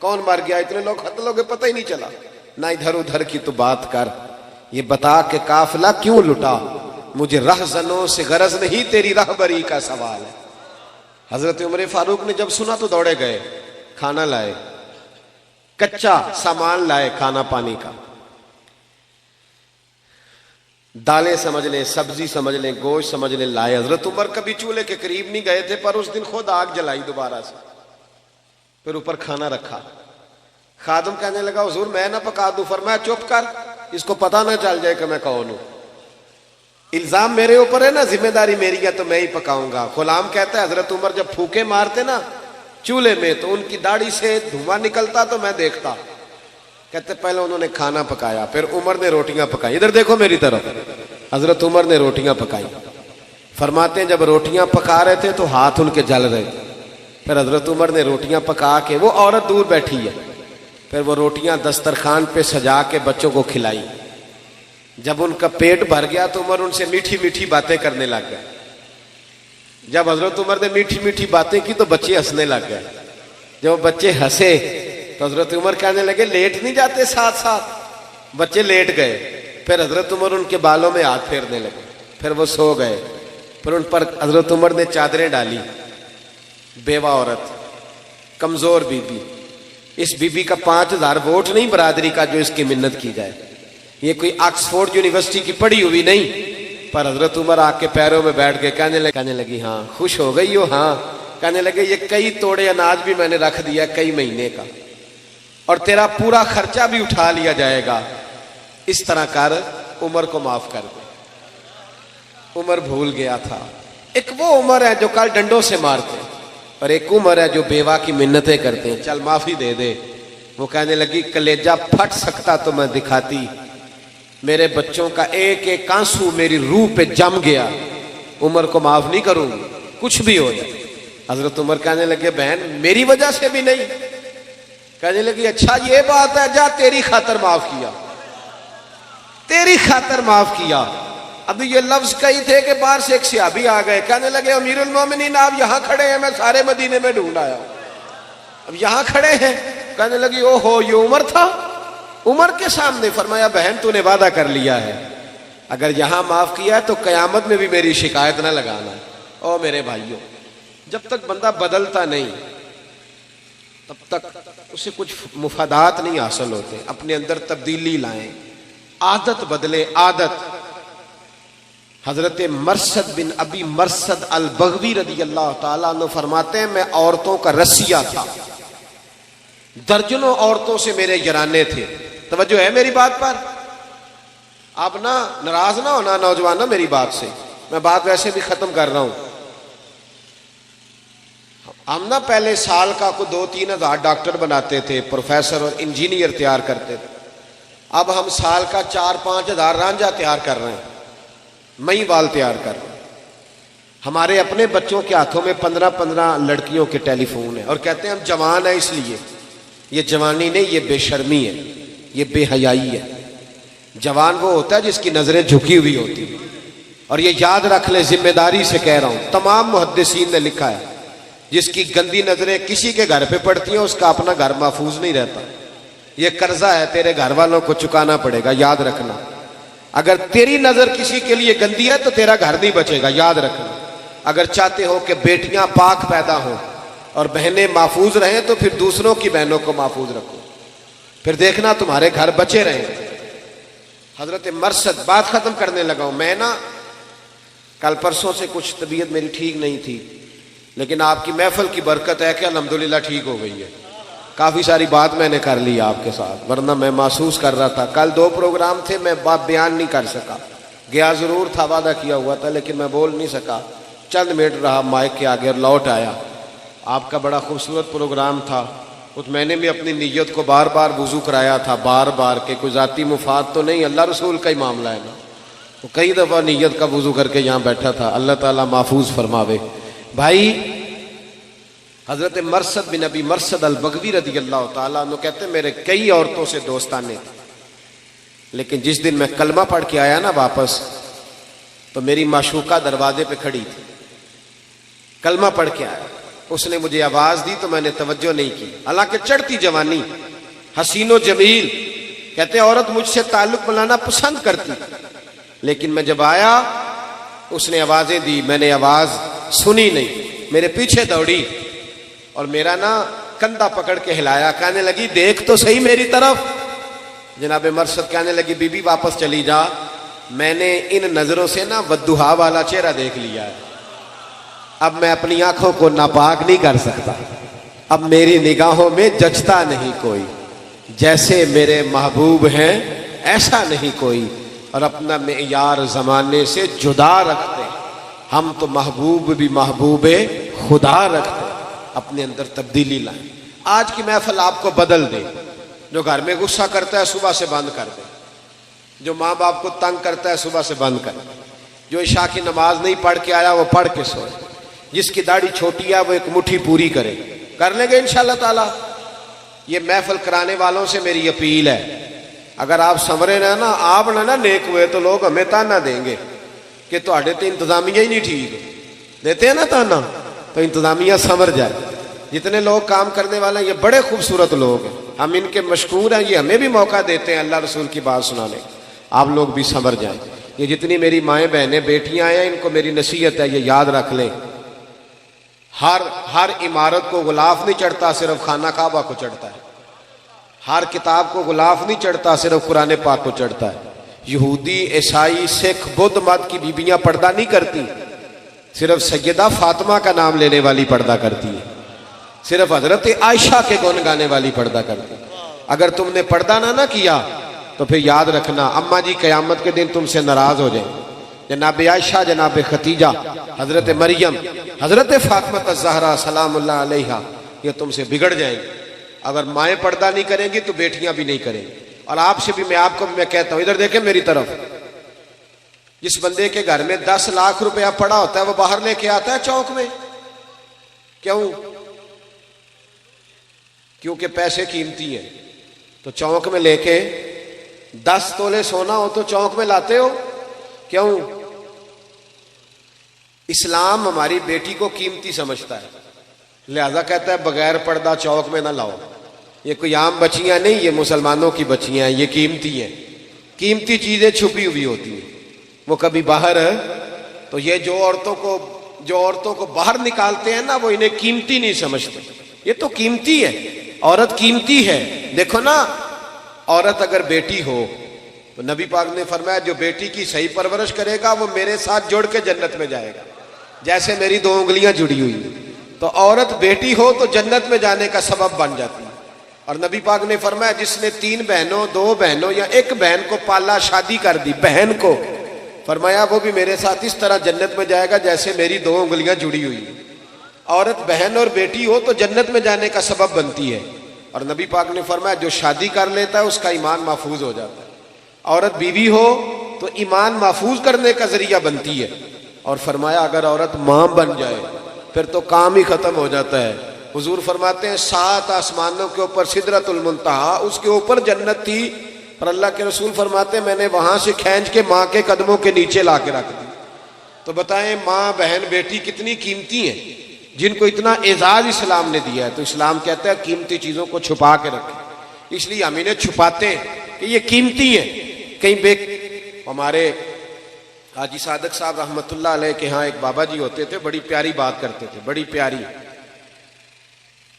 कौन मर गया, इतने लोग खत्म हो गए पता ही नहीं चला, ना इधर उधर की तो बात कर, ये बता के काफिला क्यों लुटा, मुझे रहजनों से गरज नहीं तेरी रहबरी का सवाल है। हजरत उमर फारूक ने जब सुना तो दौड़े गए, खाना लाए, कच्चा सामान लाए, खाना पानी का, दालें समझ लें, सब्जी समझ लें, गोश्त समझ लें, लाए। हजरत उमर कभी चूल्हे के करीब नहीं गए थे, पर उस दिन खुद आग जलाई दोबारा से, फिर ऊपर खाना रखा। खादम कहने लगा हुजूर मैं ना पका दूं, फरमाया चुप कर, इसको पता ना चल जाए कि मैं कौन हूं, इल्जाम मेरे ऊपर है ना, जिम्मेदारी मेरी है तो मैं ही पकाऊंगा। गुलाम कहता है हजरत उमर जब फूके मारते ना चूल्हे में तो उनकी दाढ़ी से धुआं निकलता तो मैं देखता। कहते पहले उन्होंने खाना पकाया, फिर उमर ने रोटियां पकाई, इधर देखो मेरी तरफ, हजरत उमर ने रोटियां पकाई। फरमाते हैं जब रोटियां पका रहे थे तो हाथ उनके जल रहे, फिर हजरत उमर ने रोटियां पका के, वो औरत दूर बैठी है, फिर वो रोटियां दस्तरखान पे सजा के बच्चों को खिलाई। जब उनका पेट भर गया तो उमर उनसे मीठी मीठी बातें करने लग गए। जब हजरत उमर ने मीठी मीठी बातें की तो बच्चे हंसने लग गए। जब बच्चे हंसे तो हजरत उमर कहने लगे लेट नहीं जाते साथ साथ, बच्चे लेट गए। फिर हजरत उमर उनके बालों में हाथ फेरने लगे, फिर वो सो गए। फिर उन पर हजरत उमर ने चादरें डाली। बेवा औरत, कमजोर बीबी, इस बीबी का 5000 वोट नहीं बरादरी का जो इसकी मिन्नत की जाए, ये कोई ऑक्सफोर्ड यूनिवर्सिटी की पढ़ी हुई नहीं। पर हजरत उमर आके पैरों में बैठ के कहने लगी हाँ खुश हो गई हो? हाँ। कहने लगे ये कई तोड़े अनाज भी मैंने रख दिया कई महीने का, और तेरा पूरा खर्चा भी उठा लिया जाएगा, इस तरह कर उमर को माफ कर दे। उमर भूल गया था। एक वो उमर है जो कल डंडों से मारते, और एक उमर है जो बेवा की मिन्नतें करते हैं, चल माफी दे दे। वो कहने लगी कलेजा फट सकता तो मैं दिखाती, मेरे बच्चों का एक एक आंसू मेरी रूह पे जम गया, उमर को माफ नहीं करूंगी कुछ भी हो जाए। हजरत उमर कहने लगे बहन मेरी वजह से भी नहीं। कहने लगी अच्छा ये बात है, जा तेरी खातर माफ किया, तेरी खातर माफ किया। अभी ये लफ्ज कही थे कि बाहर से एक सियाबी आ गए, कहने लगे अमीरुल मोमिनीन आप यहां खड़े हैं, मैं सारे मदीने में ढूंढ आया, अब यहां खड़े हैं। कहने लगी ओहो ये उमर था। उमर के सामने फरमाया बहन तूने वादा कर लिया है, अगर यहां माफ किया है तो कयामत में भी मेरी शिकायत ना लगाना। ओ मेरे भाइयों, जब तक बंदा बदलता नहीं तब तक उसे कुछ मुफादात नहीं हासिल होते। अपने अंदर तब्दीली लाएं, आदत बदले, आदत। हजरत मरसद बिन अबी मरसद अल बगवी रदी अल्लाह ताला अन्हु फरमाते हैं मैं औरतों का रसिया था, दर्जनों औरतों से मेरे जराने थे। तवज्जो है मेरी बात पर? आप ना नाराज ना होना नौजवानों मेरी बात से। मैं बात वैसे भी खत्म कर रहा हूं। हम ना पहले साल का को 2-3 हज़ार डॉक्टर बनाते थे, प्रोफेसर और इंजीनियर तैयार करते थे। अब हम साल का 4-5 हज़ार रांझा तैयार कर रहे हैं, मई वाल तैयार कर रहे हैं। हमारे अपने बच्चों के हाथों में 15-15 लड़कियों के टेलीफोन है और कहते हैं हम जवान है इसलिए। ये जवानी नहीं, ये बेशर्मी है, ये बेहयाई है। जवान वो होता है जिसकी नजरें झुकी हुई होती है। और ये याद रख ले, जिम्मेदारी से कह रहा हूं, तमाम मुहद्दिसीन ने लिखा है, जिसकी गंदी नजरें किसी के घर पे पड़ती हैं उसका अपना घर महफूज नहीं रहता। ये कर्जा है, तेरे घर वालों को चुकाना पड़ेगा, याद रखना। अगर तेरी नजर किसी के लिए गंदी है तो तेरा घर नहीं बचेगा, याद रखना। अगर चाहते हो कि बेटियां पाक पैदा हो और बहनें महफूज रहें तो फिर दूसरों की बहनों को महफूज रखो, फिर देखना तुम्हारे घर बचे रहें। हजरत मरसद, बात खत्म करने लगा हूं मैं ना। कल परसों से कुछ तबीयत मेरी ठीक नहीं थी, लेकिन आपकी महफिल की बरकत है कि अल्हम्दुलिल्लाह ठीक हो गई है। काफ़ी सारी बात मैंने कर ली आपके साथ, वरना मैं महसूस कर रहा था। कल 2 प्रोग्राम थे, मैं बात बयान नहीं कर सका। गया ज़रूर था, वादा किया हुआ था, लेकिन मैं बोल नहीं सका। चंद मिनट रहा माइक के आगे और लौट आया। आपका बड़ा खूबसूरत प्रोग्राम था, उस मैंने भी अपनी नीयत को बार बार वुज़ू कराया था, बार बार के कोई ज़ाती मुफाद तो नहीं, अल्लाह रसूल का ही मामला है ना। तो कई दफ़ा नीयत का वुज़ू करके यहाँ बैठा था। अल्लाह ताला महफूज फरमावे। भाई हज़रत मरसद बिन अबी मरसद अल बगवी रज़ी अल्लाह ताला अन्हु कहते मेरे कई औरतों से दोस्ताने थे, लेकिन जिस दिन मैं कलमा पढ़ के आया ना वापस, तो मेरी माशूका दरवाजे पे खड़ी थी। कलमा पढ़ के आया, उसने मुझे आवाज दी तो मैंने तवज्जो नहीं की। हालांकि चढ़ती जवानी, हसीनो जमील, कहते औरत मुझसे ताल्लुक बनाना पसंद करती, लेकिन मैं जब आया उसने आवाजें दी, मैंने आवाज सुनी नहीं, मेरे पीछे दौड़ी और मेरा ना कंधा पकड़ के हिलाया। कहने लगी देख तो सही मेरी तरफ। जनाब मरसद कहने लगी बीबी वापस चली जा, मैंने इन नजरों से ना बद्दुहा वाला चेहरा देख लिया है, अब मैं अपनी आंखों को नापाक नहीं कर सकता। अब मेरी निगाहों में जचता नहीं कोई, जैसे मेरे महबूब हैं ऐसा नहीं कोई। और अपना मेयार जमाने से जुदा रखते, हम तो महबूब भी महबूबे खुदा रखते, अपने अंदर तब्दीली लाएं। आज की महफिल आपको बदल दे। जो घर में गुस्सा करता है सुबह से बंद कर दे, जो माँ बाप को तंग करता है सुबह से बंद कर दे, जो इशा की नमाज नहीं पढ़ के आया वो पढ़ के सोए, जिसकी दाढ़ी छोटी है वो एक मुट्ठी पूरी करे, कर लेंगे इंशाअल्लाह ताला। ये महफिल कराने वालों से मेरी अपील है, अगर आप समरे ना आप ना नेक हुए तो लोग हमें ताना देंगे कि तुहाडे तो इंतजामिया ही नहीं ठीक। देते हैं ना ताना, तो इंतजामिया समर जाए। जितने लोग काम करने वाले हैं ये बड़े खूबसूरत लोग हैं, हम इनके मशकूर हैं, ये हमें भी मौका देते हैं अल्लाह रसूल की बात सुनाने। आप लोग भी समर जाएं। ये जितनी मेरी माएँ बहनें बेटियां हैं, इनको मेरी नसीहत है, ये याद रख लें, हर इमारत को गुलाफ नहीं चढ़ता, सिर्फ खाना काबा को चढ़ता है। हर किताब को गुलाफ नहीं चढ़ता, सिर्फ कुरान पाक को चढ़ता है। यहूदी, ईसाई, सिख, बुद्ध मत की बीबियां पर्दा नहीं करती, सिर्फ सैयदा फातिमा का नाम लेने वाली पर्दा करती है, सिर्फ हजरत आयशा के गुण गाने वाली पर्दा करती है। अगर तुमने पर्दा ना किया तो फिर याद रखना अम्मा जी क़यामत के दिन तुमसे नाराज हो जाएंगे। जनाब आयशा, जनाब खतीजा, हजरत मरियम, हजरत फातिमा ज़हरा सलामुल्लाह अलैहा, ये तुमसे बिगड़ जाएंगे। अगर माएँ पर्दा नहीं करेंगी तो बेटियां भी नहीं करेंगी। और आपसे भी मैं कहता हूं, इधर देखें मेरी तरफ, जिस बंदे के घर में 10 लाख रुपया पड़ा होता है वो बाहर लेके आता है चौक में, क्यों? क्योंकि पैसे कीमती हैं। तो चौक में लेके 10 तोले सोना हो तो चौक में लाते हो, क्यों? इस्लाम हमारी बेटी को कीमती समझता है, लिहाजा कहता है बगैर पर्दा चौक में ना लाओ। ये कोई आम बच्चियां नहीं, ये मुसलमानों की बच्चियां हैं, ये कीमती हैं। कीमती चीजें छुपी हुई होती हैं, वो कभी बाहर है। तो ये जो औरतों को बाहर निकालते हैं ना, वो इन्हें कीमती नहीं समझते। ये तो कीमती है, औरत कीमती है। देखो ना, औरत अगर बेटी हो तो नबी पाक ने फरमाया जो बेटी की सही परवरिश करेगा वो मेरे साथ जुड़ के जन्नत में जाएगा, जैसे मेरी 2 उंगलियां जुड़ी हुई हैं। तो औरत बेटी हो तो जन्नत में जाने का सबब बन जाती है। और नबी पाक ने फरमाया जिसने 3 बहनों, 2 बहनों या 1 बहन को पाला, शादी कर दी बहन को, फरमाया वो भी मेरे साथ इस तरह जन्नत में जाएगा जैसे मेरी दो उंगलियां जुड़ी हुई हैं। औरत बहन और बेटी हो तो जन्नत में जाने का सबब बनती है। और नबी पाक ने फरमाया जो शादी कर लेता है उसका ईमान महफूज हो जाता है। औरत बीवी हो तो ईमान महफूज करने का जरिया बनती है। और फरमाया अगर औरत मां बन जाए फिर तो काम ही खत्म हो जाता है। हुजूर फरमाते हैं 7 आसमानों के ऊपर सिदरतुल मुंतहा, उसके ऊपर जन्नत थी, पर अल्लाह के रसूल फरमाते हैं मैंने वहां से खींच के माँ के कदमों के नीचे ला के रख दी। तो बताएं माँ बहन बेटी कितनी कीमती हैं, जिनको इतना एजाज इस्लाम ने दिया है। तो इस्लाम कहता है कीमती चीजों को छुपा के रखें, इसलिए हम इन्हें छुपाते हैं कि ये कीमती है। कहीं हमारे हाजी सादक साहब रहमतुल्लाह अलैह के यहाँ एक बाबा जी होते थे, बड़ी प्यारी बात करते थे, बड़ी प्यारी।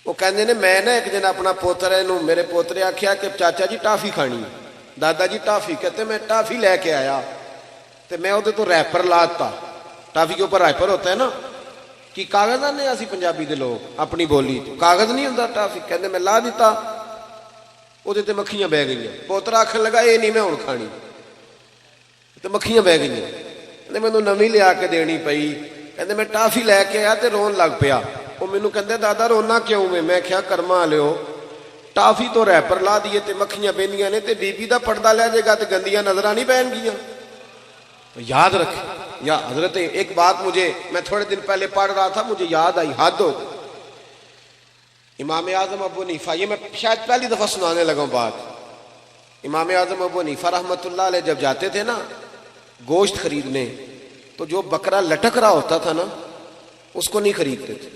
वो कहते ने मैं ना एक दिन अपना पोतरे नू, मेरे पोतरे आख्या कि चाचा जी टाफी खानी है। दादा जी टाफी, कहते मैं टाफी लैके आया तो मैं वो तो रैपर लाता। टाफी के ऊपर रैपर होता है ना, कि कागज आने असी पंजाबी दे लोग अपनी बोली कागज नहीं होता टाफी, कहते मैं ला दिता, वो मक्खियां बह गई। पोतरा आखन लगा ये नहीं मैं हुण खानी, तो मक्खियां बह गई। कहते मैनू नवी लिया के देनी पई। कहते मैं टाफी लैके आया तो रोन लग पिया। वो मैनू कहते दादा रोना क्यों में? मैं क्या कर्मा लियो, टाफी तो रैपर ला दिए ते मक्खियां बेनिया ने ते बीबी का पर्दा लै जाएगा तो गंदियां नजर नहीं पैनगियां। तो याद रखे या हजरत, एक बात मुझे, मैं थोड़े दिन पहले पढ़ रहा था, मुझे याद आई, हद हो। इमाम आजम अबू हनीफा, ये मैं शायद पहली दफा सुनाने लगा बात। इमाम आजम अबू हनीफा रहमतुल्लाह अलैह जब जाते थे ना गोश्त खरीदने, तो जो बकरा लटक रहा होता था ना उसको नहीं खरीदते थे।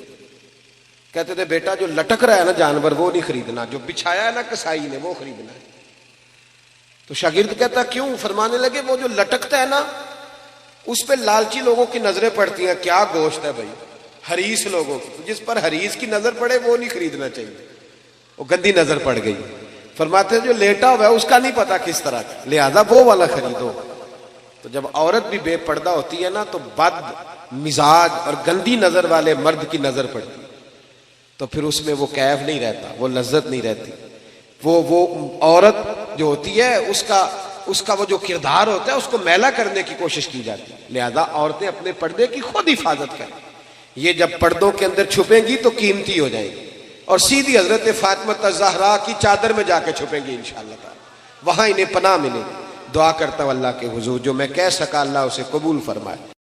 कहते थे बेटा जो लटक रहा है ना जानवर वो नहीं खरीदना, जो बिछाया है ना कसाई ने वो खरीदना है। तो शागिर्द कहता क्यों? फरमाने लगे वो जो लटकता है ना उस पर लालची लोगों की नजरें पड़ती हैं, क्या गोश्त है भाई, हरीस लोगों की, तो जिस पर हरीस की नजर पड़े वो नहीं खरीदना चाहिए, वो गंदी नजर पड़ गई। फरमाते जो लेटा हुआ है उसका नहीं पता किस तरह का, लिहाजा वो वाला खरीदो। तो जब औरत भी बेपर्दा होती है ना तो बद मिजाज और गंदी नजर वाले मर्द की नजर पड़ती है, तो फिर उसमें वो कैफ नहीं रहता, वो लज्जत नहीं रहती। वो औरत जो होती है उसका वो जो किरदार होता है उसको मैला करने की कोशिश की जाती है। लिहाजा औरतें अपने पर्दे की खुद हिफाजत करें। ये जब पर्दों के अंदर छुपेंगी तो कीमती हो जाएंगी और सीधी हजरत फातिमा ज़हरा की चादर में जाके छुपेंगी इंशाअल्लाह ताला, वहां इन्हें पनाह मिलेगी। दुआ करता हूं अल्लाह के हुजूर जो मैं कह सका अल्लाह उसे कबूल फरमाए।